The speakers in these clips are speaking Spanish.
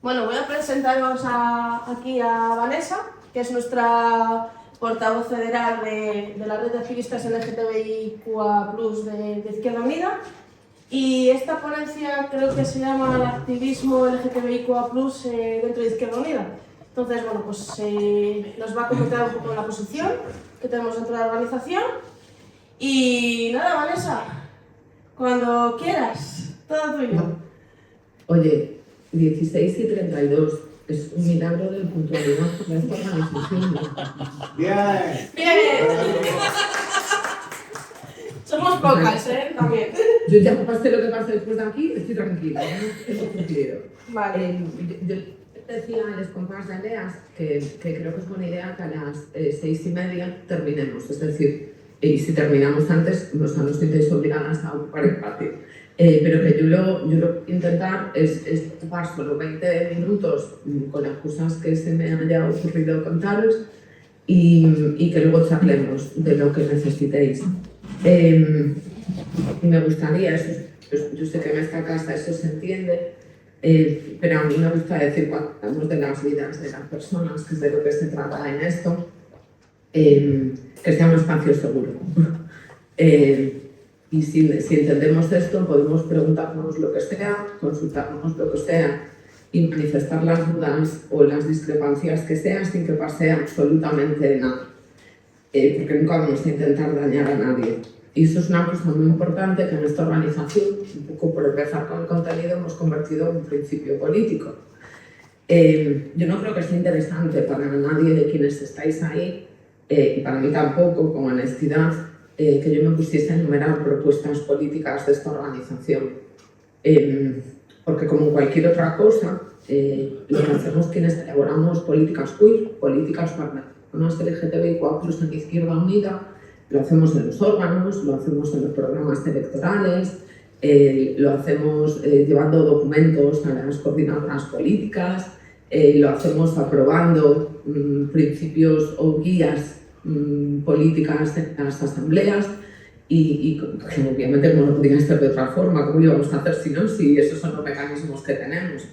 Bueno, voy a presentaros aquí a Vanessa, que es nuestra portavoz federal de la red de activistas LGTBIQA+ de Izquierda Unida. Y esta ponencia creo que se llama el activismo LGTBIQA+ dentro de Izquierda Unida. Entonces, bueno, pues nos va a comentar un poco la posición que tenemos dentro de la organización. Y nada, Vanessa, cuando quieras, todo tuyo. Oye, 16:32, es un milagro de puntualidad para esta organización. Bien. Bien. Somos pocas, también. Yo ya pase lo que pase después de aquí, estoy tranquila, ¿no? Eso prefiero. Vale. Yo decía a los compas de Aleas que creo que es buena idea que a las 6:30 terminemos, es decir, y si terminamos antes, no sintáis obligadas a ocupar el patio. Pero que yo lo que voy a intentar es ocupar solo 20 minutos con las cosas que se me haya ocurrido contaros y que luego charlemos de lo que necesitéis. Me gustaría, yo sé que en esta casa eso se entiende, pero a mí me gusta decir cuando hablamos de las vidas de las personas, que es de lo que se trata en esto, que sea un espacio seguro. Y si entendemos esto, podemos preguntarnos lo que sea, consultarnos lo que sea y manifestar las dudas o las discrepancias que sean sin que pase absolutamente nada. Porque nunca vamos a intentar dañar a nadie. Y eso es una cosa muy importante que en esta organización, un poco por empezar con el contenido, hemos convertido en un principio político. Yo no creo que sea interesante para nadie de quienes estáis ahí, y para mí tampoco, con honestidad, que yo me pusiese a enumerar propuestas políticas de esta organización. Porque como cualquier otra cosa, lo que hacemos quienes elaboramos políticas queer, políticas para personas LGTBIQA+ en Izquierda Unida, lo hacemos en los órganos, lo hacemos en los programas electorales, lo hacemos llevando documentos a las coordinadoras políticas, lo hacemos aprobando principios o guías políticas en las asambleas y obviamente como no podía ser de otra forma, ¿cómo lo íbamos a hacer si esos son los mecanismos que tenemos?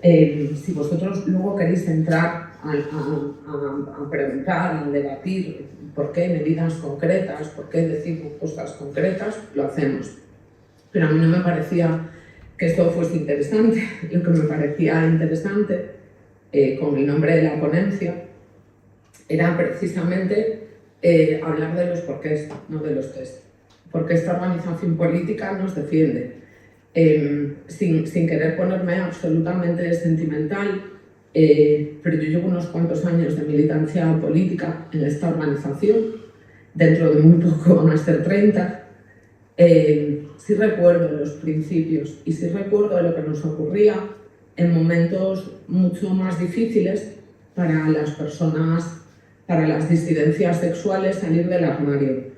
Si vosotros luego queréis entrar a preguntar, a debatir por qué medidas concretas, por qué decimos cosas concretas, lo hacemos. Pero a mí no me parecía que esto fuese interesante. Lo que me parecía interesante con el nombre de la ponencia era precisamente hablar de los porqués, no de los qués. Porque esta organización política nos defiende. Sin querer ponerme absolutamente sentimental, pero yo llevo unos cuantos años de militancia política en esta organización, dentro de muy poco van a ser 30. Sí recuerdo los principios y sí recuerdo lo que nos ocurría en momentos mucho más difíciles para las personas, para las disidencias sexuales salir del armario.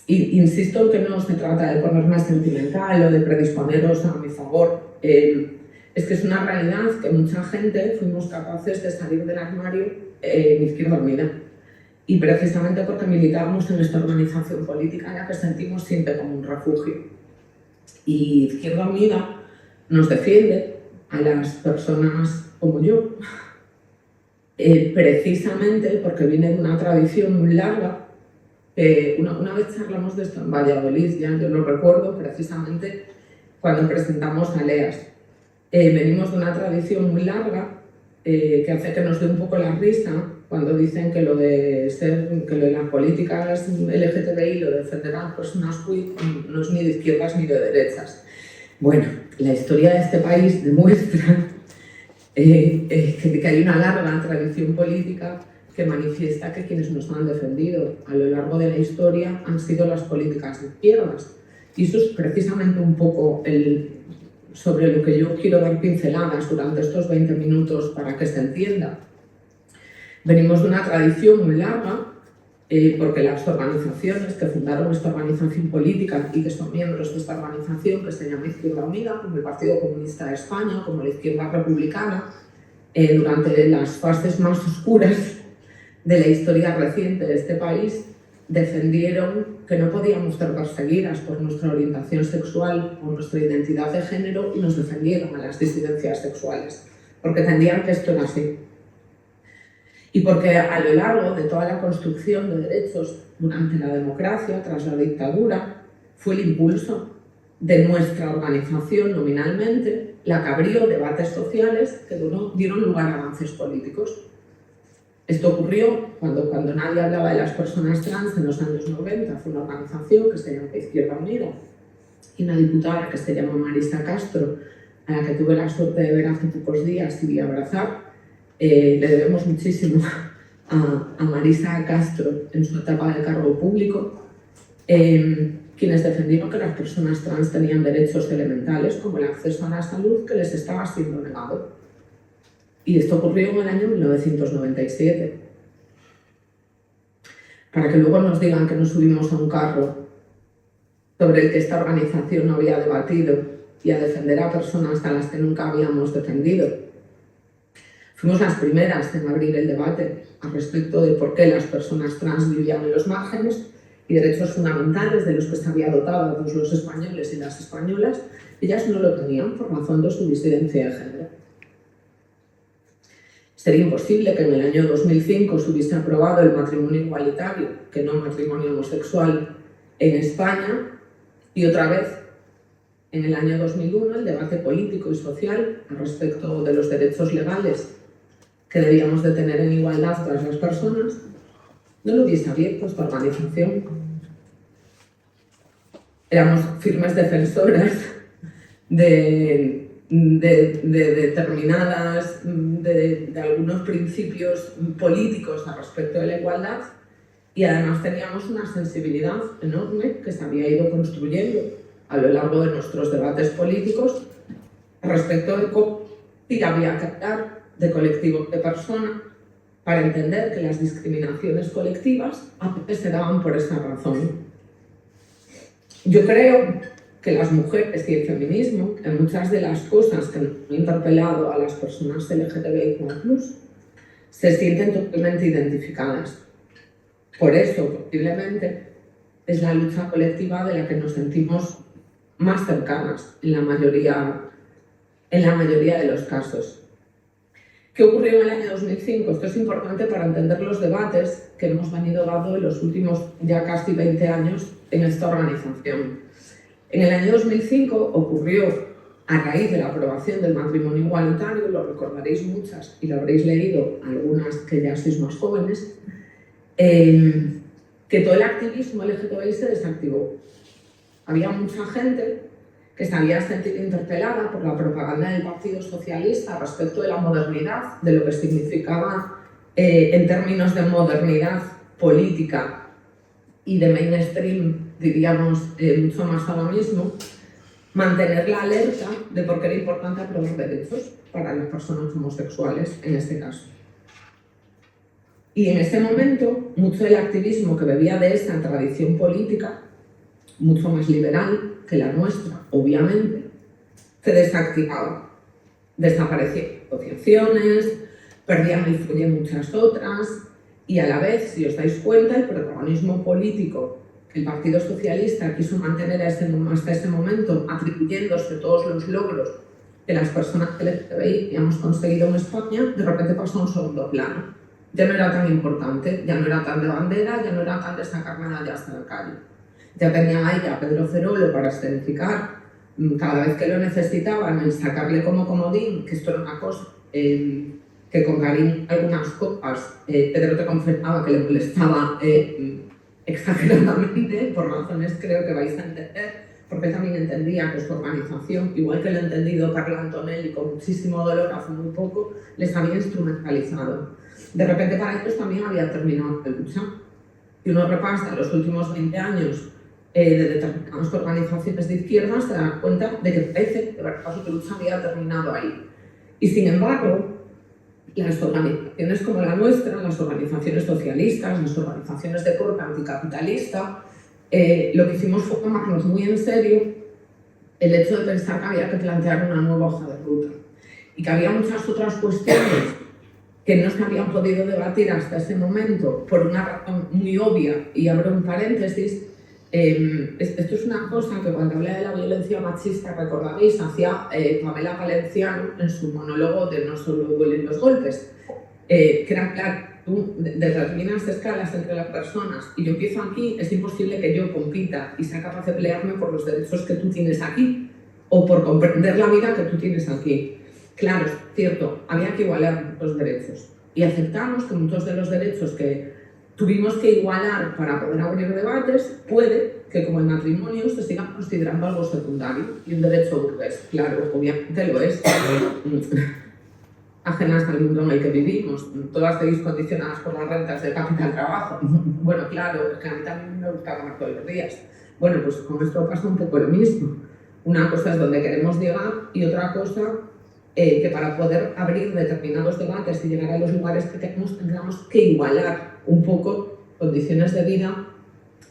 Insisto en que no se trata de ponerme sentimental o de predisponeros a mi favor. Es que es una realidad que mucha gente fuimos capaces de salir del armario en Izquierda Unida. Y precisamente porque militamos en esta organización política en la que sentimos siempre como un refugio. Y Izquierda Unida nos defiende a las personas como yo, precisamente porque viene de una tradición muy larga. Una vez charlamos de esto en Valladolid, ya yo lo recuerdo precisamente cuando presentamos a Aleas. Venimos de una tradición muy larga que hace que nos dé un poco la risa cuando dicen que lo de las políticas LGTBI, lo de defender a las personas queer, no es ni de izquierdas ni de derechas. Bueno, la historia de este país demuestra que hay una larga tradición política que manifiesta que quienes nos han defendido a lo largo de la historia han sido las políticas de izquierdas. Y eso es precisamente un poco sobre lo que yo quiero dar pinceladas durante estos 20 minutos para que se entienda. Venimos de una tradición muy larga, porque las organizaciones que fundaron esta organización política y que son miembros de esta organización, que se llama Izquierda Unida, como el Partido Comunista de España, como la Izquierda Republicana, durante las fases más oscuras de la historia reciente de este país, defendieron que no podíamos ser perseguidas por nuestra orientación sexual o nuestra identidad de género y nos defendieron a las disidencias sexuales. porque entendían que esto era así. Y porque a lo largo de toda la construcción de derechos durante la democracia, tras la dictadura, fue el impulso de nuestra organización nominalmente la que abrió debates sociales que dieron lugar a avances políticos. Esto ocurrió cuando nadie hablaba de las personas trans en los años 90. Fue una organización que se llama Izquierda Unida y una diputada que se llama Marisa Castro, a la que tuve la suerte de ver hace pocos días y de abrazar. Le debemos muchísimo a Marisa Castro en su etapa de cargo público, quienes defendieron que las personas trans tenían derechos elementales como el acceso a la salud que les estaba siendo negado. Y esto ocurrió en el año 1997. Para que luego nos digan que nos subimos a un carro sobre el que esta organización no había debatido y a defender a personas a las que nunca habíamos defendido. Fuimos las primeras en abrir el debate al respecto de por qué las personas trans vivían en los márgenes y derechos fundamentales de los que se había dotado a todos los españoles y las españolas, ellas no lo tenían por razón de su disidencia de género. Sería imposible que en el año 2005 se hubiese aprobado el matrimonio igualitario, que no matrimonio homosexual, en España, y otra vez en el año 2001 el debate político y social al respecto de los derechos legales que debíamos de tener en igualdad todas las personas, no lo hubiese abierto esta organización. Éramos firmes defensoras de determinadas, de algunos principios políticos al respecto de la igualdad, y además teníamos una sensibilidad enorme que se había ido construyendo a lo largo de nuestros debates políticos al respecto de cómo había que hablar de colectivos de personas para entender que las discriminaciones colectivas a veces se daban por esa razón. Yo creo que las mujeres y el feminismo, en muchas de las cosas que han interpelado a las personas LGTBIQ+, se sienten totalmente identificadas. Por eso, posiblemente, es la lucha colectiva de la que nos sentimos más cercanas en la mayoría de los casos. ¿Qué ocurrió en el año 2005? Esto es importante para entender los debates que hemos venido dando en los últimos ya casi 20 años en esta organización. En el año 2005 ocurrió, a raíz de la aprobación del matrimonio igualitario, lo recordaréis muchas y lo habréis leído algunas que ya sois más jóvenes, que todo el activismo LGTBI se desactivó. Había mucha gente que se había sentido interpelada por la propaganda del Partido Socialista respecto de la modernidad, de lo que significaba en términos de modernidad política y de mainstream, diríamos, mucho más ahora mismo, mantener la alerta de por qué era importante aprobar derechos para las personas homosexuales en este caso. Y en ese momento, mucho del activismo que bebía de esta tradición política, mucho más liberal que la nuestra, obviamente, se desactivaba. Desaparecían asociaciones, perdían el fuelle muchas otras, y a la vez, si os dais cuenta, el protagonismo político que el Partido Socialista quiso mantener hasta ese momento, atribuyéndose todos los logros que las personas LGTBI habíamos conseguido en España, de repente pasó a un segundo plano. Ya no era tan importante, ya no era tan de bandera, ya no era tan de sacar medallas de la calle. Ya tenía ahí a Pedro Cerolo para escenificar cada vez que lo necesitaban, el sacarle como comodín, que esto era una cosa que con cariño algunas copas Pedro te confesaba que le molestaba exageradamente, por razones creo que vais a entender, porque también entendía que su organización, igual que lo ha entendido Carla Antonelli con muchísimo dolor hace muy poco, les había instrumentalizado. De repente para ellos también había terminado la lucha. Si uno repasa los últimos 20 años de determinadas organizaciones de izquierda, se da cuenta de que parece que su lucha había terminado ahí. Y sin embargo, las organizaciones como la nuestra, las organizaciones socialistas, las organizaciones de corte anticapitalista, lo que hicimos fue tomarnos muy en serio el hecho de pensar que había que plantear una nueva hoja de ruta y que había muchas otras cuestiones que no se habían podido debatir hasta ese momento por una razón muy obvia, y abro un paréntesis, Esto es una cosa que cuando hablé de la violencia machista, recordaréis, hacía Pamela Valenciano en su monólogo de No solo duelen los golpes, que era claro, tú determinas escalas entre las personas y yo empiezo aquí, es imposible que yo compita y sea capaz de pelearme por los derechos que tú tienes aquí o por comprender la vida que tú tienes aquí. Claro, es cierto, había que igualar los derechos y aceptamos que muchos de los derechos que tuvimos que igualar para poder abrir debates, puede que como el matrimonio se siga considerando algo secundario y un derecho burgués. Claro, obviamente lo es. Ajenas al mundo en el que vivimos, todas veis condicionadas por las rentas de capital trabajo. Bueno, claro, es que a mí también me gusta comer todos los días. Bueno, pues con esto pasa un poco lo mismo. Una cosa es donde queremos llegar y otra cosa que para poder abrir determinados debates y llegar a los lugares que queremos tendríamos que igualar un poco condiciones de vida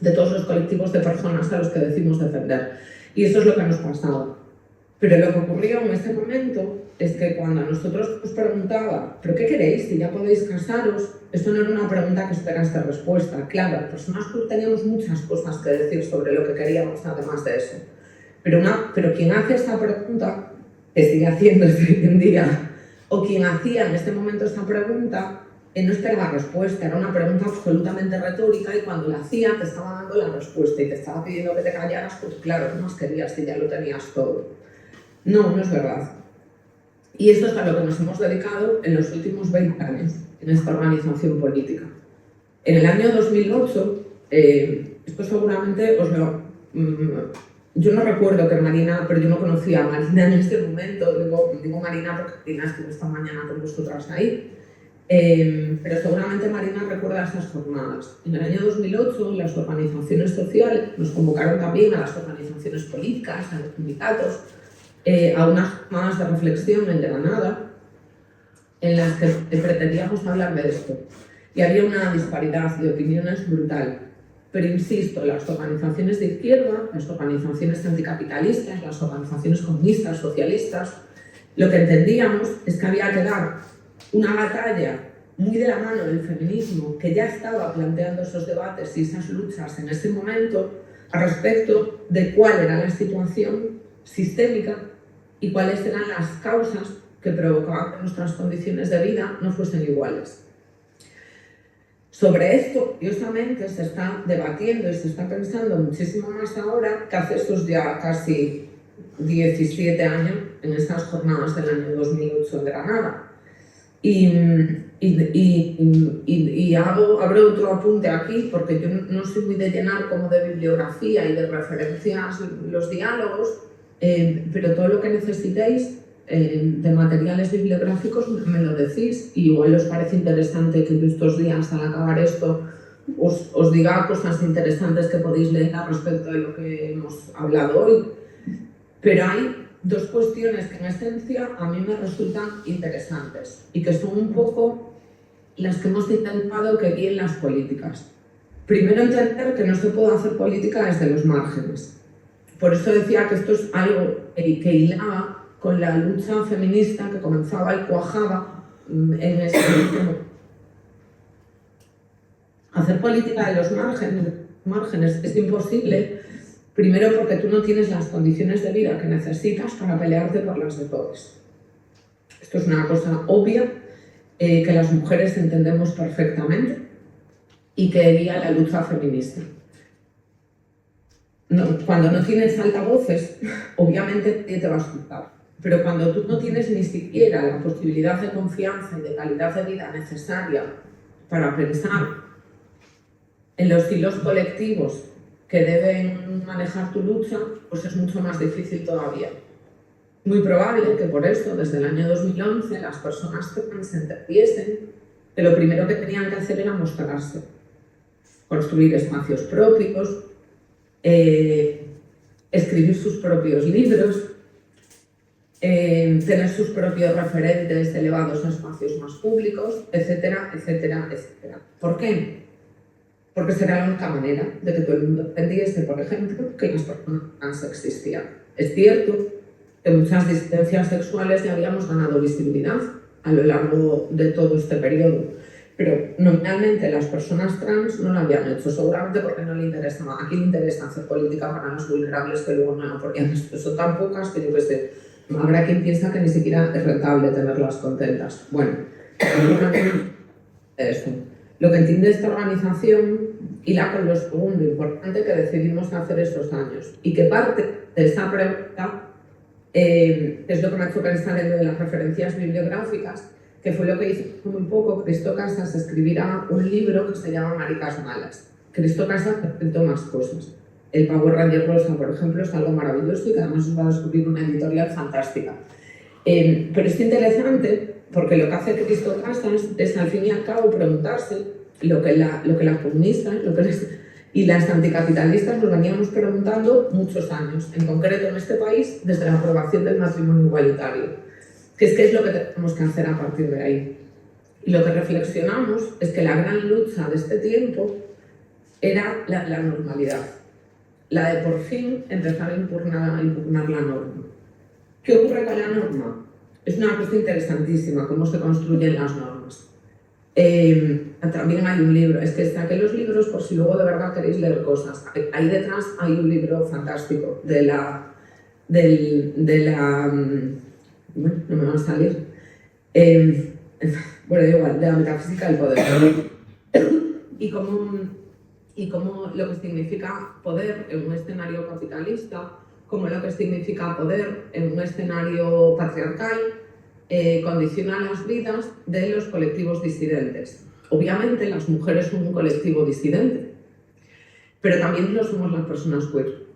de todos los colectivos de personas a los que decimos defender. Y eso es lo que nos pasaba. Pero lo que ocurrió en ese momento es que cuando a nosotros nos preguntaba ¿pero qué queréis? Si ya podéis casaros, esto no era una pregunta que esperase respuesta. Claro, las personas teníamos muchas cosas que decir sobre lo que queríamos además de eso. Pero quien hace esa pregunta, que sigue haciéndose hoy en día, o quien hacía en este momento esa pregunta, no esperaba respuesta, era una pregunta absolutamente retórica y cuando la hacía te estaba dando la respuesta y te estaba pidiendo que te callaras, pues claro, ¿qué más querías si ya lo tenías todo? No, no es verdad. Y esto es a lo que nos hemos dedicado en los últimos 20 años, en esta organización política. En el año 2008, esto seguramente os lo... yo no recuerdo que Marina, pero yo no conocía a Marina en este momento, digo Marina porque Marina estuvo esta mañana con vosotras ahí, pero seguramente Marina recuerda esas jornadas. En el año 2008 las organizaciones sociales nos convocaron también a las organizaciones políticas, a los sindicatos, a unas jornadas de reflexión en Granada en las que pretendíamos hablar de esto. Y había una disparidad de opiniones brutal. Pero insisto, las organizaciones de izquierda, las organizaciones anticapitalistas, las organizaciones comunistas, socialistas, lo que entendíamos es que había que dar una batalla muy de la mano del feminismo que ya estaba planteando esos debates y esas luchas en ese momento al respecto de cuál era la situación sistémica y cuáles eran las causas que provocaban que nuestras condiciones de vida no fuesen iguales. Sobre esto, curiosamente, se está debatiendo y se está pensando muchísimo más ahora que hace estos ya casi 17 años en estas jornadas del año 2008 en Granada. Y abro otro apunte aquí, porque yo no soy muy de llenar como de bibliografía y de referencias los diálogos, pero todo lo que necesitéis de materiales bibliográficos me lo decís y igual os parece interesante que estos días al acabar esto os diga cosas interesantes que podéis leer al respecto de lo que hemos hablado hoy. Pero hay dos cuestiones que en esencia a mí me resultan interesantes y que son un poco las que hemos intentado que guíen las políticas. Primero, entender que no se puede hacer política desde los márgenes. Por eso decía que esto es algo que hilaba con la lucha feminista que comenzaba y cuajaba en ese momento. Hacer política de los márgenes es imposible, primero porque tú no tienes las condiciones de vida que necesitas para pelearte por las de todos. Esto es una cosa obvia que las mujeres entendemos perfectamente y que guía la lucha feminista. Cuando no tienes altavoces, obviamente nadie te va a escuchar. Pero cuando tú no tienes ni siquiera la posibilidad de confianza y de calidad de vida necesaria para pensar en los hilos colectivos que deben manejar tu lucha, pues es mucho más difícil todavía. Muy probable que por eso, desde el año 2011, las personas trans se entendiesen que lo primero que tenían que hacer era mostrarse, construir espacios propios, escribir sus propios libros, tener sus propios referentes elevados a espacios más públicos, etcétera, etcétera, etcétera. ¿Por qué? Porque será la única manera de que todo el mundo entendiese, por ejemplo, que las personas trans existían. Es cierto que muchas disidencias sexuales ya habíamos ganado visibilidad a lo largo de todo este periodo, Pero nominalmente las personas trans no lo habían hecho, seguramente porque no le interesaba. Aquí le interesa hacer política para los vulnerables que luego no, porque son tan pocas que yo qué sé, habrá quien piensa que ni siquiera es rentable tenerlas contentas. Bueno, esto. Lo que entiende esta organización hila con lo segundo importante que decidimos hacer estos años y que parte de esa pregunta es lo que me ha hecho pensar en lo de las referencias bibliográficas, que fue lo que hizo hace muy poco Cristo Casas, escribirá un libro que se llama Maricas Malas. Cristo Casas presentó más cosas. El Power Ranger Rosa, por ejemplo, es algo maravilloso y que además os va a descubrir una editorial fantástica. Pero es interesante porque lo que hace Cristo Casas es, al fin y al cabo, preguntarse lo que las comunistas y las anticapitalistas nos veníamos preguntando muchos años, en concreto en este país, desde la aprobación del matrimonio igualitario. ¿Qué es lo que tenemos que hacer a partir de ahí? Y lo que reflexionamos es que la gran lucha de este tiempo era la normalidad, la de por fin empezar a impugnar la norma. ¿Qué ocurre con la norma? Es una cosa interesantísima, cómo se construyen las normas. También hay un libro, es que saqué los libros por si luego de verdad queréis leer cosas. Ahí detrás hay un libro fantástico bueno, no me va a salir. Bueno, igual, de la metafísica del poder. Y cómo lo que significa poder en un escenario capitalista, como lo que significa poder en un escenario patriarcal, condiciona las vidas de los colectivos disidentes. Obviamente las mujeres son un colectivo disidente, pero también lo somos las personas queer.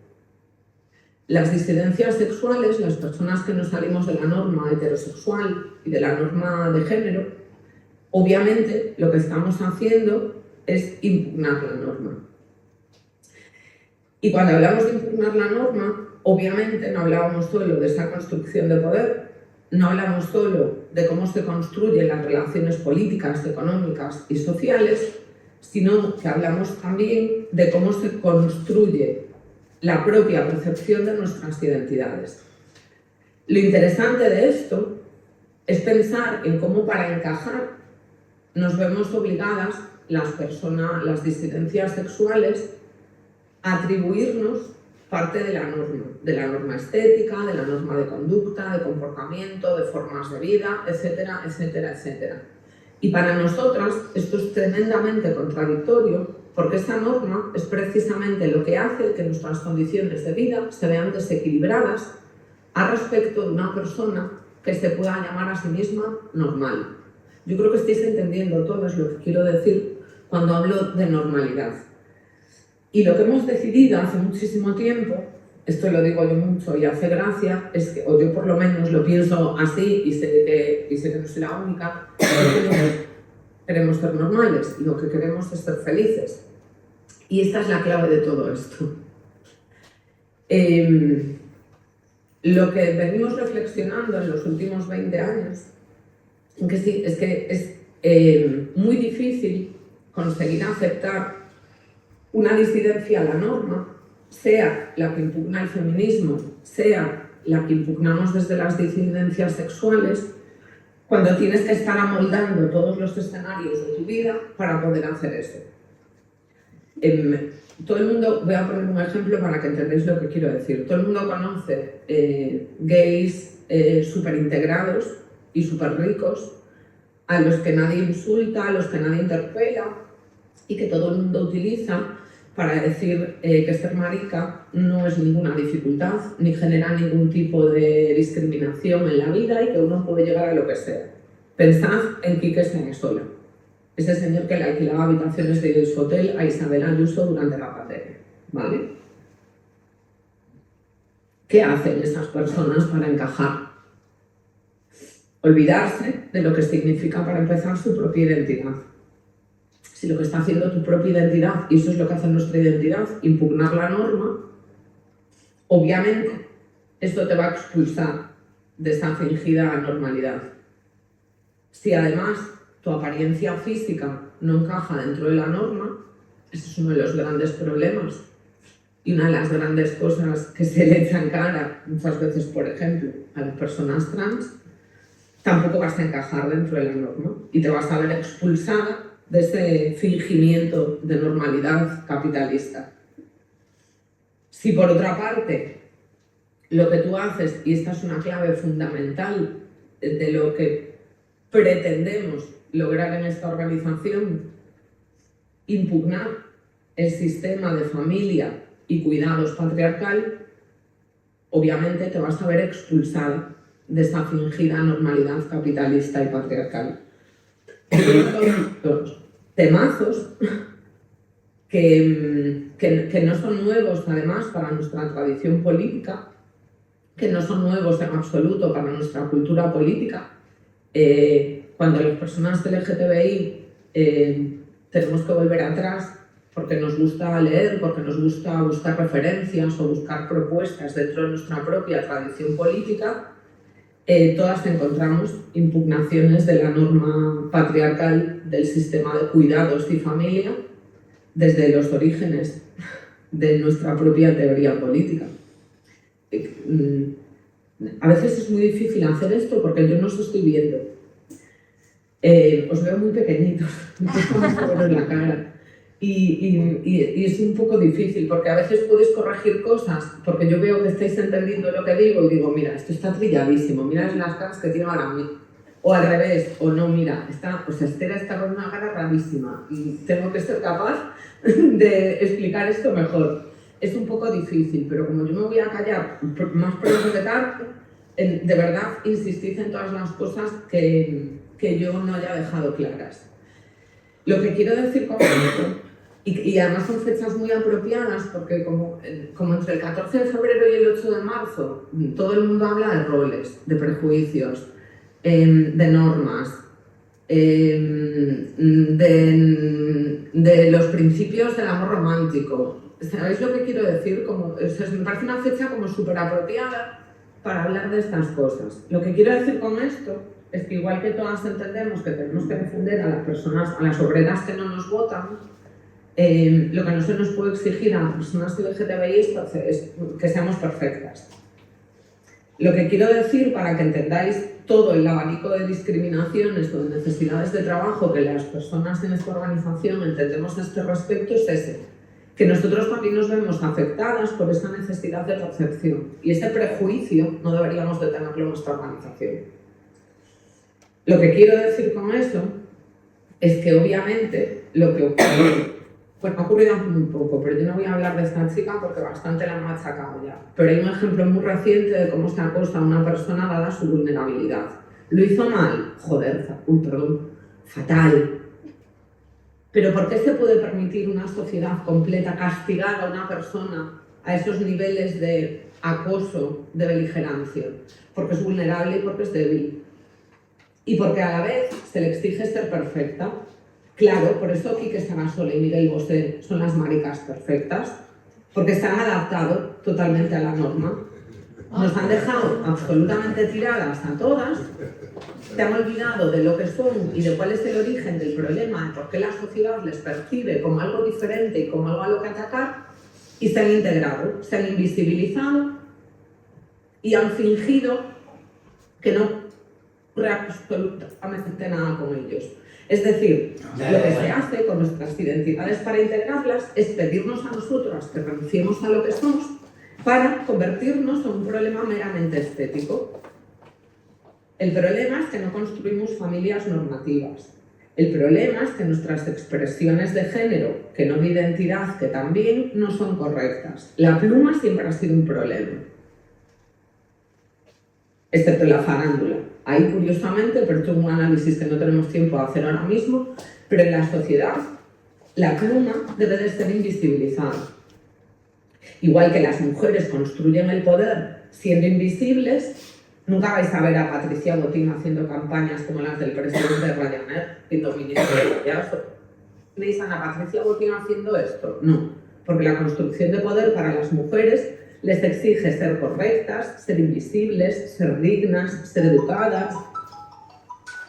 Las disidencias sexuales, las personas que nos salimos de la norma heterosexual y de la norma de género, obviamente lo que estamos haciendo es impugnar la norma. Y cuando hablamos de impugnar la norma, obviamente no hablábamos solo de esa construcción de poder, no hablamos solo de cómo se construyen las relaciones políticas, económicas y sociales, sino que hablamos también de cómo se construye la propia percepción de nuestras identidades. Lo interesante de esto es pensar en cómo para encajar nos vemos obligadas las disidencias sexuales a atribuirnos parte de la norma estética, de la norma de conducta, de comportamiento, de formas de vida, etcétera, etcétera, etcétera. Y para nosotras esto es tremendamente contradictorio porque esa norma es precisamente lo que hace que nuestras condiciones de vida se vean desequilibradas a respecto de una persona que se pueda llamar a sí misma normal. Yo creo que estáis entendiendo todos lo que quiero decir cuando hablo de normalidad. Y lo que hemos decidido hace muchísimo tiempo, esto lo digo yo mucho y hace gracia, es que, o yo por lo menos lo pienso así y sé que no soy la única, queremos ser normales y lo que queremos es ser felices. Y esta es la clave de todo esto. Lo que venimos reflexionando en los últimos 20 años es que es muy difícil conseguir aceptar una disidencia a la norma, sea la que impugna el feminismo, sea la que impugnamos desde las disidencias sexuales, cuando tienes que estar amoldando todos los escenarios de tu vida para poder hacer eso. Todo el mundo, voy a poner un ejemplo para que entendáis lo que quiero decir. Todo el mundo conoce gays súper integrados y súper ricos, a los que nadie insulta, a los que nadie interpela y que todo el mundo utiliza para decir que ser marica no es ninguna dificultad ni genera ningún tipo de discriminación en la vida y que uno puede llegar a lo que sea. Pensad en Quique Sanasola, ese señor que le alquilaba habitaciones de su hotel a Isabel Ayuso durante la pandemia, ¿vale? ¿Qué hacen esas personas para encajar? Olvidarse de lo que significa para empezar su propia identidad. Si lo que está haciendo tu propia identidad, y eso es lo que hace nuestra identidad, impugnar la norma, obviamente esto te va a expulsar de esa fingida normalidad. Si además tu apariencia física no encaja dentro de la norma, ese es uno de los grandes problemas. Y una de las grandes cosas que se le echa en cara muchas veces, por ejemplo, a las personas trans, tampoco vas a encajar dentro de la norma y te vas a ver expulsada de ese fingimiento de normalidad capitalista. Si por otra parte lo que tú haces, y esta es una clave fundamental de lo que pretendemos lograr en esta organización, impugnar el sistema de familia y cuidados patriarcal, obviamente te vas a ver expulsada de esa fingida normalidad capitalista y patriarcal. Los temazos que no son nuevos además para nuestra tradición política, que no son nuevos en absoluto para nuestra cultura política. Cuando las personas LGTBI tenemos que volver atrás porque nos gusta leer, porque nos gusta buscar referencias o buscar propuestas dentro de nuestra propia tradición política, todas encontramos impugnaciones de la norma patriarcal del sistema de cuidados y familia desde los orígenes de nuestra propia teoría política. A veces es muy difícil hacer esto porque yo no os estoy viendo. Os veo muy pequeñitos, me cuesta mucho veros la cara. Y es un poco difícil porque a veces podéis corregir cosas porque yo veo que estáis entendiendo lo que digo y digo, mira, esto está trilladísimo, mirad las caras que tiene ahora a mí. O al revés, o no, mira, Esther está con una cara rarísima y tengo que ser capaz de explicar esto mejor. Es un poco difícil, pero como yo me voy a callar más pronto que tarde, de verdad insistid en todas las cosas que yo no haya dejado claras. Lo que quiero decir con esto, y además son fechas muy apropiadas porque como entre el 14 de febrero y el 8 de marzo todo el mundo habla de roles, de prejuicios, de normas, de los principios del amor romántico. ¿Sabéis lo que quiero decir? Me parece una fecha como súper apropiada para hablar de estas cosas. Lo que quiero decir con esto es que igual que todas entendemos que tenemos que defender a las personas, a las obreras que no nos votan, lo que no se nos puede exigir a las personas LGTBI es que seamos perfectas. Lo que quiero decir, para que entendáis todo el abanico de discriminaciones o de necesidades de trabajo que las personas en esta organización entendemos a este respecto, es ese, que nosotros también nos vemos afectadas por esa necesidad de percepción y ese prejuicio no deberíamos de tenerlo en nuestra organización. Lo que quiero decir con eso es que obviamente lo que ocurre, pues ha ocurrido hace muy poco, pero yo no voy a hablar de esta chica porque bastante la han machacado ya. Pero hay un ejemplo muy reciente de cómo se acosa a una persona dada su vulnerabilidad. ¿Lo hizo mal? Joder, fatal. Pero ¿por qué se puede permitir una sociedad completa castigar a una persona a esos niveles de acoso, de beligerancia? Porque es vulnerable y porque es débil. Y porque a la vez se le exige ser perfecta. Claro, por eso Quique Sagasola y Miguel Bosé son las maricas perfectas, porque se han adaptado totalmente a la norma. Nos han dejado absolutamente tiradas a todas, se han olvidado de lo que son y de cuál es el origen del problema, de por qué la sociedad les percibe como algo diferente y como algo a lo que atacar, y se han integrado, se han invisibilizado y han fingido que no ocurre absolutamente nada con ellos. Es decir, lo que se hace con nuestras identidades para integrarlas es pedirnos a nosotras que renunciemos a lo que somos para convertirnos en un problema meramente estético. El problema es que no construimos familias normativas. El problema es que nuestras expresiones de género, que no de identidad, que también no son correctas. La pluma siempre ha sido un problema, excepto la farándula. Ahí, curiosamente, pero esto es un análisis que no tenemos tiempo a hacer ahora mismo, pero en la sociedad la pluma debe de ser invisibilizada. Igual que las mujeres construyen el poder siendo invisibles, nunca vais a ver a Patricia Botín haciendo campañas como las del presidente de Ryanair, siendo ministro de payaso. ¿Veis a Patricia Botín haciendo esto? No, porque la construcción de poder para las mujeres les exige ser correctas, ser invisibles, ser dignas, ser educadas.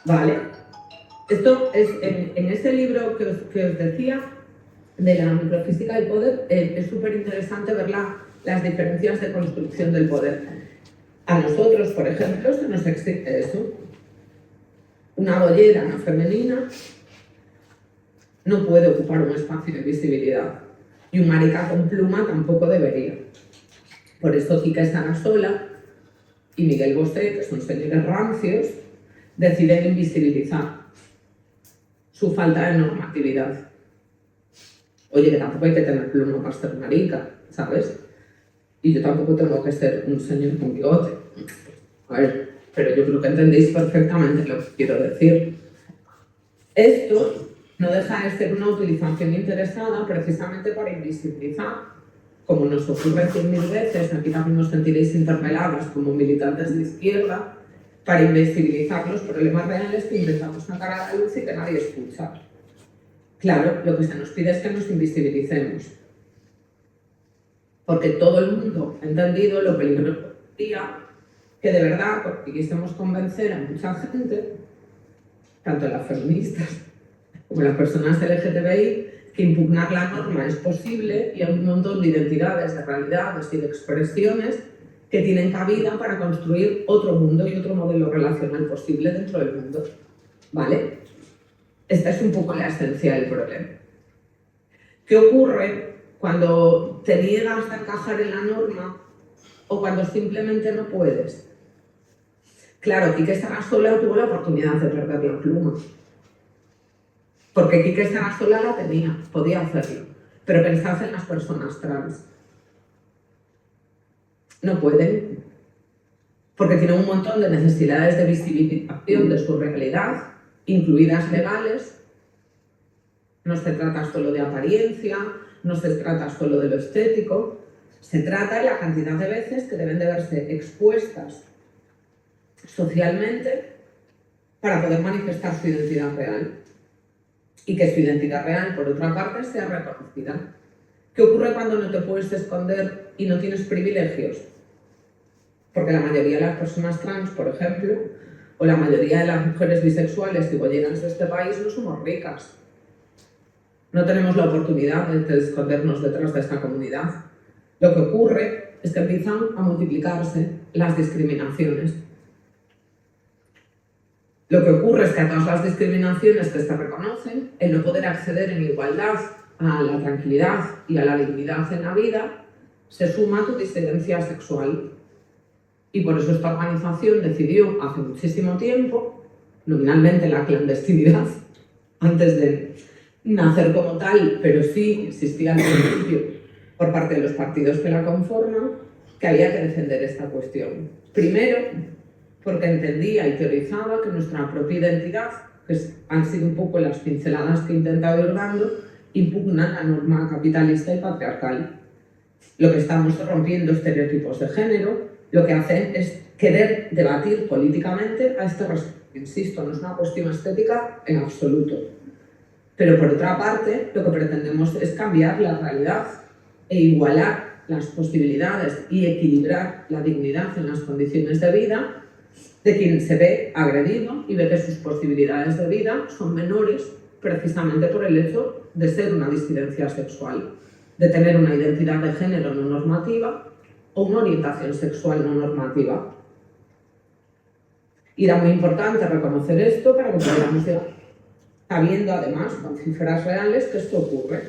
¿Vale? Esto es, en ese libro que os decía, de la microfísica del poder, es súper interesante ver las diferencias de construcción del poder. A nosotros, por ejemplo, se nos exige eso. Una bollera femenina no puede ocupar un espacio de visibilidad. Y un marica con pluma tampoco debería. Por eso Quique Sarasola y Miguel Bosé, que son señores rancios, deciden invisibilizar su falta de normatividad. Oye, que tampoco hay que tener pluma para ser marica, ¿sabes? Y yo tampoco tengo que ser un señor con bigote. A ver, pero yo creo que entendéis perfectamente lo que quiero decir. Esto no deja de ser una utilización interesada precisamente para invisibilizar, como nos ocurre 100.000 veces, aquí también nos sentiréis interpeladas como militantes de izquierda, para invisibilizar los problemas reales que intentamos sacar a la luz y que nadie escucha. Claro, lo que se nos pide es que nos invisibilicemos, porque todo el mundo ha entendido lo peligroso que de verdad, porque quisiéramos convencer a mucha gente, tanto las feministas como las personas LGTBI, que impugnar la norma es posible y hay un montón de identidades, de realidades y de expresiones que tienen cabida para construir otro mundo y otro modelo relacional posible dentro del mundo. ¿Vale? Esta es un poco la esencia del problema. ¿Qué ocurre cuando te niegas a encajar en la norma o cuando simplemente no puedes? Claro, Quique Sarasola tuvo la oportunidad de perder la pluma. Porque Quique Sarasola la tenía, podía hacerlo. Pero pensad en las personas trans. No pueden, porque tienen un montón de necesidades de visibilización de su realidad, incluidas legales. No se trata solo de apariencia, no se trata solo de lo estético, se trata de la cantidad de veces que deben de verse expuestas socialmente para poder manifestar su identidad real. Y que su identidad real, por otra parte, sea reconocida. ¿Qué ocurre cuando no te puedes esconder y no tienes privilegios? Porque la mayoría de las personas trans, por ejemplo, o la mayoría de las mujeres bisexuales y bolleras de este país no somos ricas. No tenemos la oportunidad de escondernos detrás de esta comunidad. Lo que ocurre es que empiezan a multiplicarse las discriminaciones. Lo que ocurre es que a todas las discriminaciones que se reconocen, el no poder acceder en igualdad a la tranquilidad y a la dignidad en la vida, se suma tu disidencia sexual. Y por eso esta organización decidió hace muchísimo tiempo, nominalmente la clandestinidad, antes de nacer como tal, pero sí existía al principio por parte de los partidos que la conforman, que había que defender esta cuestión. Primero, porque entendía y teorizaba que nuestra propia identidad, que han sido un poco las pinceladas que he intentado ir dando, impugnan la norma capitalista y patriarcal. Lo que estamos rompiendo estereotipos de género, lo que hacen es querer debatir políticamente a este respecto. Insisto, no es una cuestión estética en absoluto. Pero por otra parte, lo que pretendemos es cambiar la realidad e igualar las posibilidades y equilibrar la dignidad en las condiciones de vida de quien se ve agredido y ve que sus posibilidades de vida son menores precisamente por el hecho de ser una disidencia sexual, de tener una identidad de género no normativa o una orientación sexual no normativa. Y era muy importante reconocer esto para que pudiéramos ir sabiendo además con cifras reales que esto ocurre.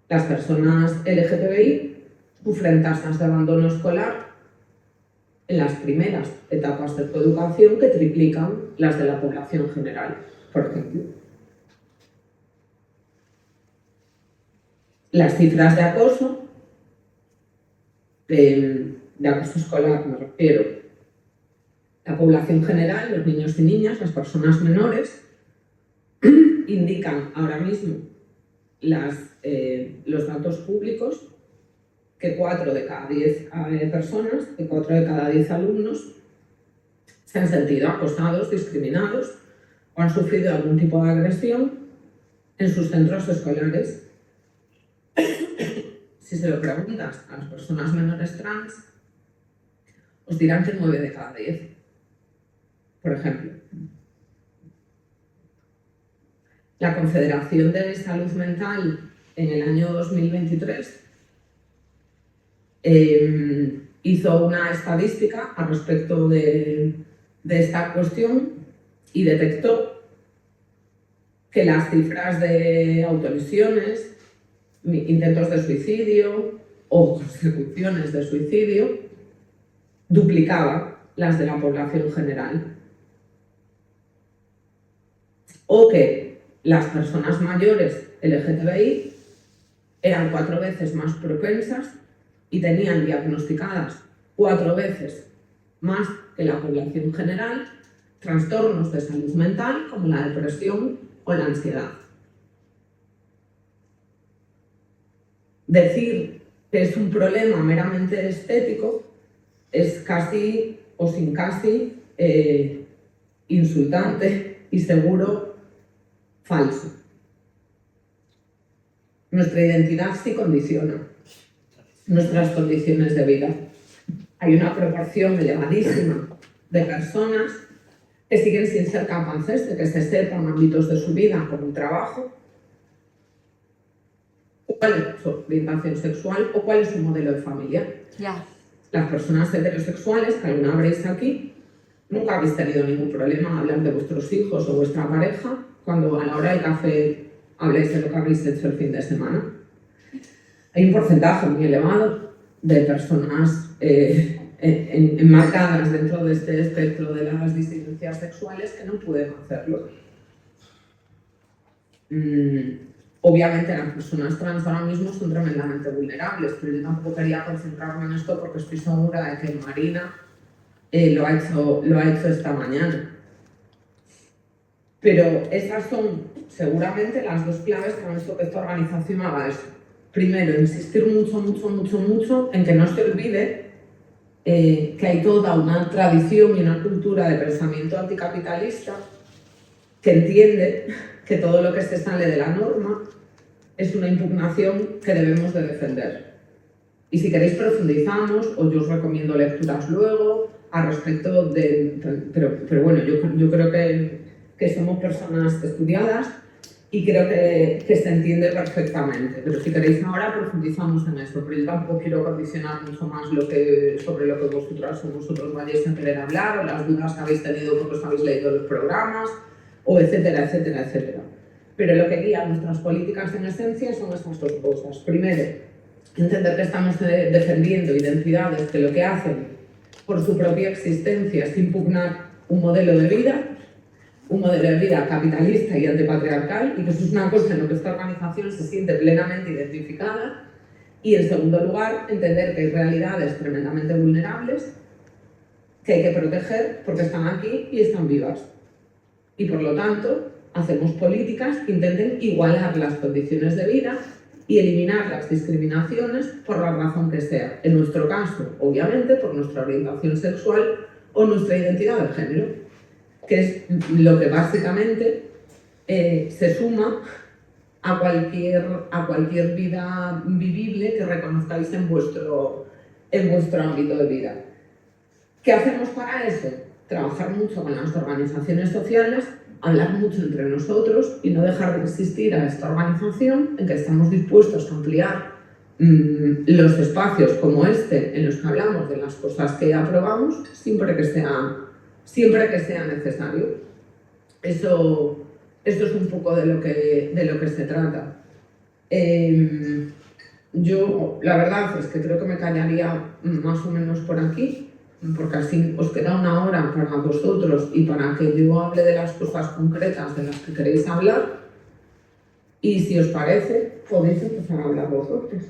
Las personas LGTBI sufren tasas de abandono escolar en las primeras etapas de su educación que triplican las de la población general, por ejemplo. Las cifras de acoso, de acoso escolar me refiero, la población general, los niños y niñas, las personas menores, indican ahora mismo los datos públicos que 4 de cada 10 personas, que 4 de cada 10 alumnos se han sentido acosados, discriminados o han sufrido algún tipo de agresión en sus centros escolares. Si se lo preguntas a las personas menores trans, os dirán que 9 de cada 10, por ejemplo. La Confederación de Salud Mental en el año 2023 hizo una estadística al respecto de, de esta cuestión y detectó que las cifras de autolesiones, intentos de suicidio o consecuciones de suicidio duplicaban las de la población general. O que las personas mayores LGTBI eran 4 veces más propensas y tenían diagnosticadas 4 veces más que la población general trastornos de salud mental como la depresión o la ansiedad. Decir que es un problema meramente estético es casi o sin casi insultante y seguro falso. Nuestra identidad sí condiciona nuestras condiciones de vida. Hay una proporción elevadísima de personas que siguen sin ser capaces de que se sepan ámbitos de su vida como el trabajo, cuál es su orientación sexual o cuál es su modelo de familia. Las personas heterosexuales que alguna veréis aquí, nunca habéis tenido ningún problema en hablar de vuestros hijos o vuestra pareja cuando a la hora del café habléis de lo que habéis hecho el fin de semana. Hay un porcentaje muy elevado de personas enmarcadas dentro de este espectro de las disidencias sexuales que no pueden hacerlo. Obviamente las personas trans ahora mismo son tremendamente vulnerables, pero yo tampoco quería concentrarme en esto porque estoy segura de que Marina lo ha hecho esta mañana. Pero esas son seguramente las 2 claves que han hecho que esta organización haga eso. Primero, insistir mucho en que no se olvide que hay toda una tradición y una cultura de pensamiento anticapitalista que entiende que todo lo que se sale de la norma es una impugnación que debemos de defender. Y si queréis profundizamos, o yo os recomiendo lecturas luego, al respecto de... Pero bueno, yo creo que somos personas estudiadas y creo que se entiende perfectamente. Pero si queréis ahora profundizamos en esto, pero yo tampoco quiero condicionar mucho más sobre lo que vosotras o vosotros vayáis a querer hablar, o las dudas que habéis tenido porque os habéis leído los programas, o etcétera, etcétera, etcétera. Pero lo que guía nuestras políticas en esencia son estas 2 cosas. Primero, entender que estamos defendiendo identidades que lo que hacen por su propia existencia es impugnar un modelo de vida capitalista y antipatriarcal, y que eso es una cosa en lo que esta organización se siente plenamente identificada. Y en segundo lugar, entender que hay realidades tremendamente vulnerables que hay que proteger porque están aquí y están vivas. Y por lo tanto, hacemos políticas que intenten igualar las condiciones de vida y eliminar las discriminaciones por la razón que sea. En nuestro caso, obviamente, por nuestra orientación sexual o nuestra identidad de género, que es lo que básicamente se suma a cualquier vida vivible que reconozcáis en vuestro ámbito de vida. ¿Qué hacemos para eso? Trabajar mucho con las organizaciones sociales, hablar mucho entre nosotros y no dejar de existir a esta organización, en que estamos dispuestos a ampliar los espacios como este en los que hablamos de las cosas que aprobamos siempre que sea necesario. Eso es un poco de lo que se trata. Yo la verdad es que creo que me callaría más o menos por aquí, porque así os queda 1 hora para vosotros y para que yo hable de las cosas concretas de las que queréis hablar, y si os parece podéis empezar a hablar vosotros.